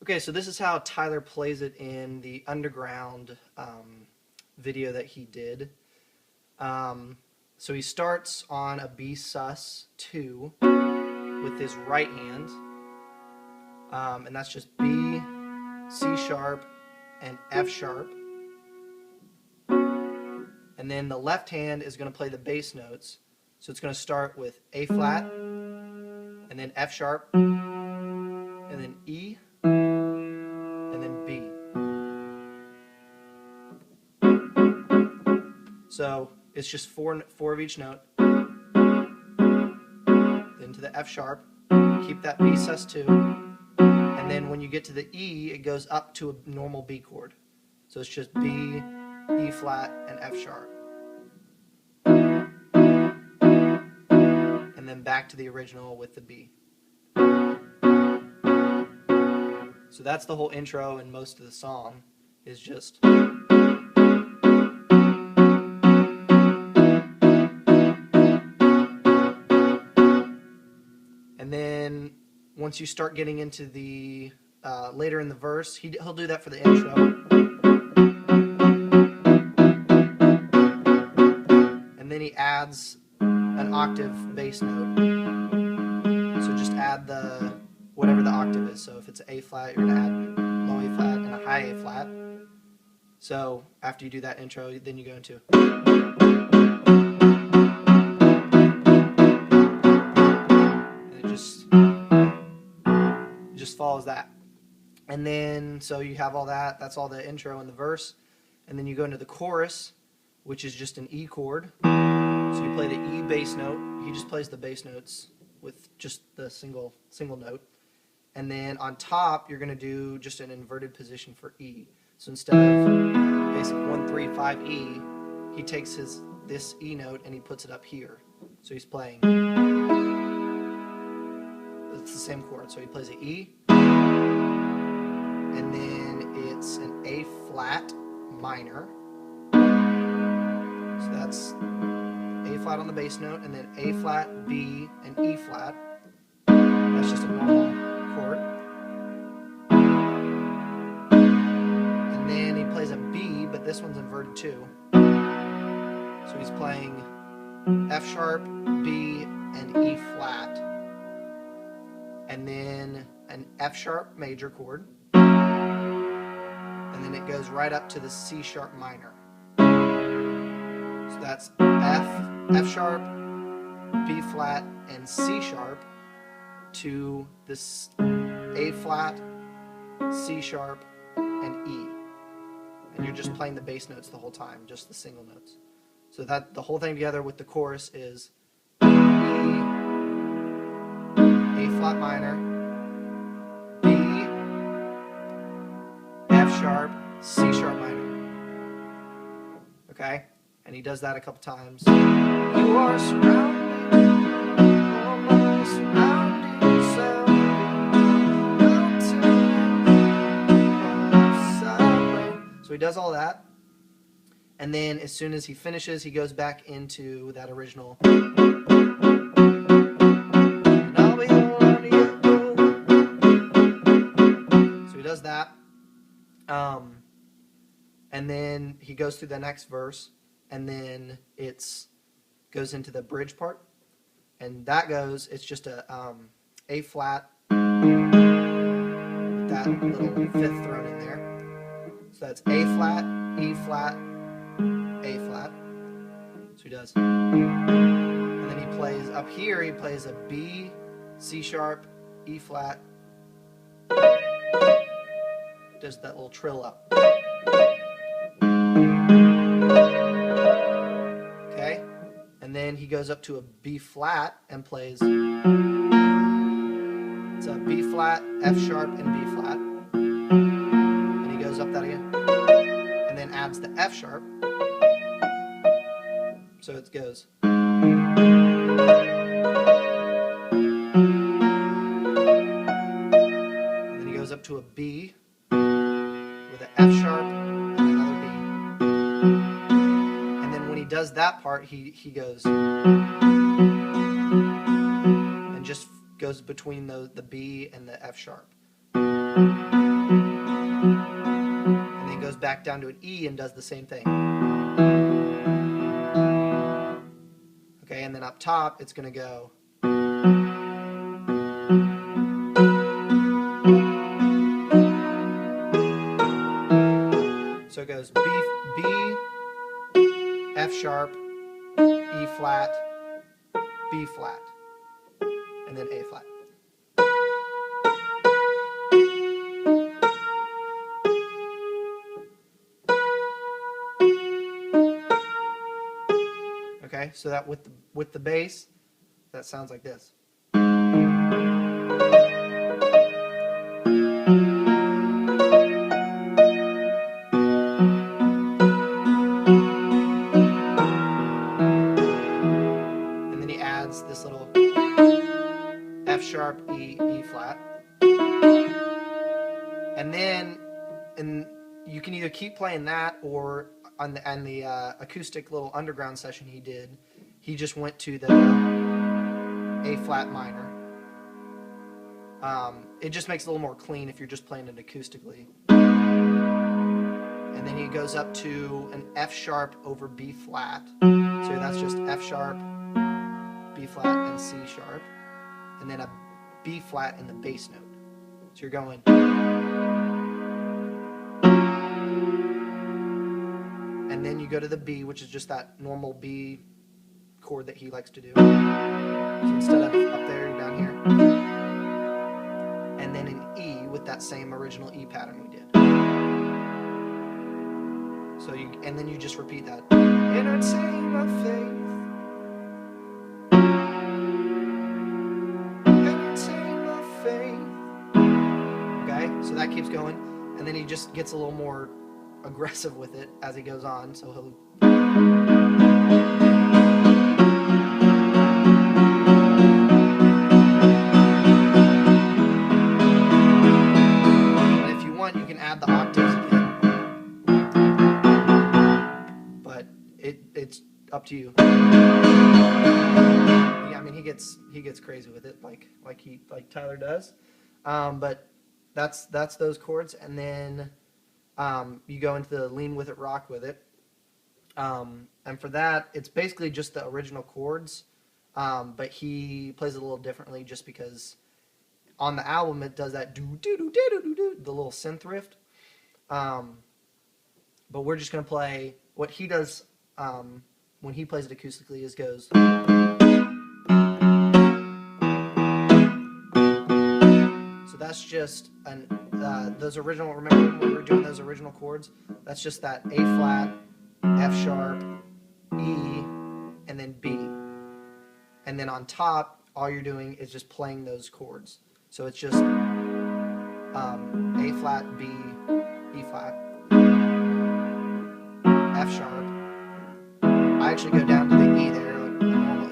Okay, so this is how Tyler plays it in the Underground video that he did. So he starts on a B sus2 with his right hand, and that's just B, C sharp, and F sharp. And then the left hand is going to play the bass notes. So it's going to start with A flat, and then F sharp, and then E, and then B. So it's just four of each note. Then to the F sharp, keep that B sus2, and then when you get to the E, it goes up to a normal B chord. So it's just B, E flat, and F sharp. And then back to the original with the B. So that's the whole intro, and most of the song is just... And then once you start getting into the later in the verse, he'll do that for the intro. And then he adds an octave bass note. So just add the whatever the octave is. So if it's A flat, you're going to add low A flat and a high A flat. So after you do that intro, then you go into... just follows that. And then so you have all that, that's all the intro and the verse, and then you go into the chorus, which is just an E chord. So you play the E bass note. He just plays the bass notes with just the single note, and then on top you're going to do just an inverted position for E. So instead of basic 1 3 5 E, he takes this E note and he puts it up here. So he's playing, it's the same chord. So he plays an E, and then it's an A flat minor. So that's A flat on the bass note, and then A flat, B, and E flat. That's just a normal chord. And then he plays a B, but this one's inverted too. So he's playing F sharp, B, and E flat. And then an F sharp major chord, and then it goes right up to the C sharp minor. So that's F sharp, B flat, and C sharp to this A flat, C sharp, and E. And you're just playing the bass notes the whole time, just the single notes. So that the whole thing together with the chorus is E, A flat minor, B, F sharp, C sharp minor. Okay? And he does that a couple times. You are surrounding, all my surrounding sound. So he does all that. And then as soon as he finishes, he goes back into that original. Does that, and then he goes through the next verse, and then it goes into the bridge part, and that goes, it's just a A flat with that little fifth thrown in there. So that's A flat, E flat, A flat. So he does, and then he plays up here, he plays a B, C sharp, E flat, does that little trill up. Okay? And then he goes up to a B flat and plays, it's a B flat, F sharp, and B flat. And he goes up that again. And then adds the F sharp. So it goes. And then he goes up to a B with an F sharp and another B. And then when he does that part, he goes and just goes between the B and the F sharp. back down to an E and does the same thing. Okay, and then up top it's going to go. So it goes B, F sharp, E flat, B flat, and then A flat. Okay, so that with the bass, that sounds like this. And then he adds this little F sharp, E, E flat. And then you can either keep playing that, or on the acoustic little underground session he did, he just went to the A flat minor. It just makes it a little more clean if you're just playing it acoustically. And then he goes up to an F sharp over B flat. So that's just F sharp, B flat, and C sharp. And then a B flat in the bass note. So you're going. And then you go to the B, which is just that normal B chord that he likes to do. So instead of up there, you're down here. And then an E with that same original E pattern we did. So and then you just repeat that. Entertain my faith. Entertain my faith. Okay, so that keeps going. And then he just gets a little more aggressive with it as he goes on, so he'll and if you want, you can add the octaves again, but it's up to you. Yeah, I mean he gets crazy with it like Tyler does, but that's those chords. And then you go into the lean with it, rock with it. And for that, it's basically just the original chords, but he plays it a little differently just because on the album it does that do-do-do-do-do-do, the little synth riff. But we're just going to play what he does when he plays it acoustically is goes. So that's just those original, remember when we were doing those original chords? That's just that A flat, F sharp, E, and then B. And then on top, all you're doing is just playing those chords. So it's just A flat, B, E flat, F sharp. I actually go down to the E there, like the normal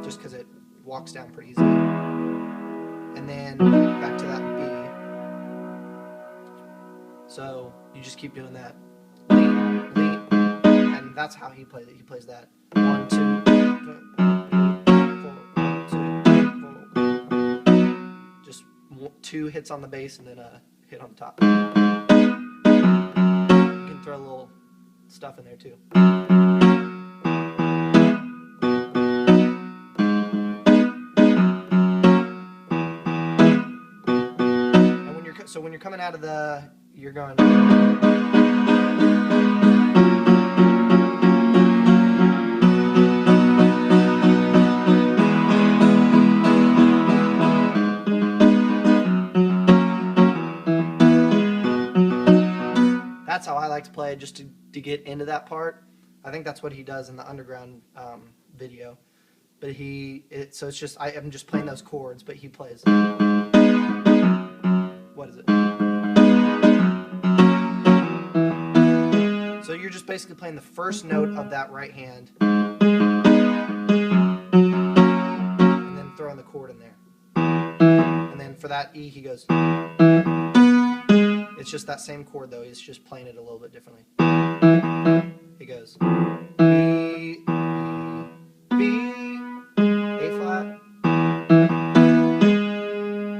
E, just because it walks down pretty easily. And then back to that B. So you just keep doing that. Lean, lean. And that's how he plays it. He plays that. 1, 2, 4, 2, 4. Just 2 hits on the bass and then a hit on the top. You can throw a little stuff in there too. So when you're coming out of you're going. That's how I like to play it, just to get into that part. I think that's what he does in the underground video. But so it's just I'm just playing those chords, but he plays. What is it? So you're just basically playing the first note of that right hand and then throwing the chord in there. And then for that E, he goes. It's just that same chord though, he's just playing it a little bit differently. He goes B, B, A flat,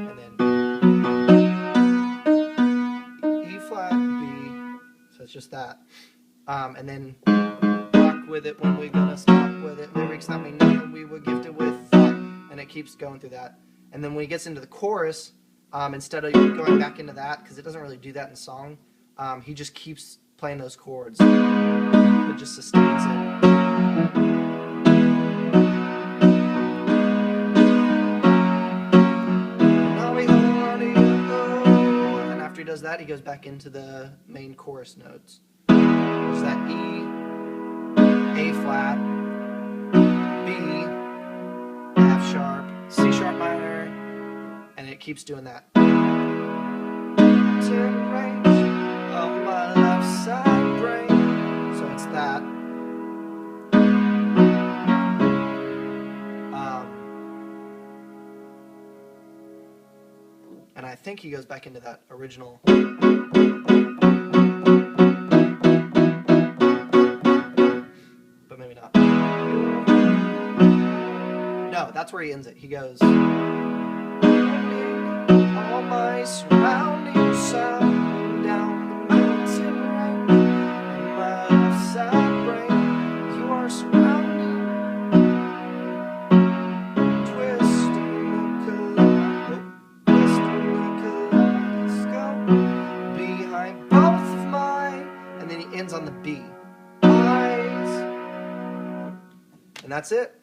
and then E flat, just that. And then rock with it when we're gonna stop with it. Lyrics that mean nothing, we were gifted with thought. And it keeps going through that. And then when he gets into the chorus, instead of going back into that, because it doesn't really do that in song, he just keeps playing those chords. It just sustains it. And after he does that, he goes back into the main chorus notes. There's that E, A flat, B, F sharp, C sharp minor, and it keeps doing that. Of my left side brain. So it's that. And I think he goes back into that original. But maybe not. No, that's where he ends it. He goes, all my surrounding sound down the mountain range, my left side brain, you are surrounding, twisting the kaleidoscope behind both of mine, and then he ends on the B, eyes, and that's it.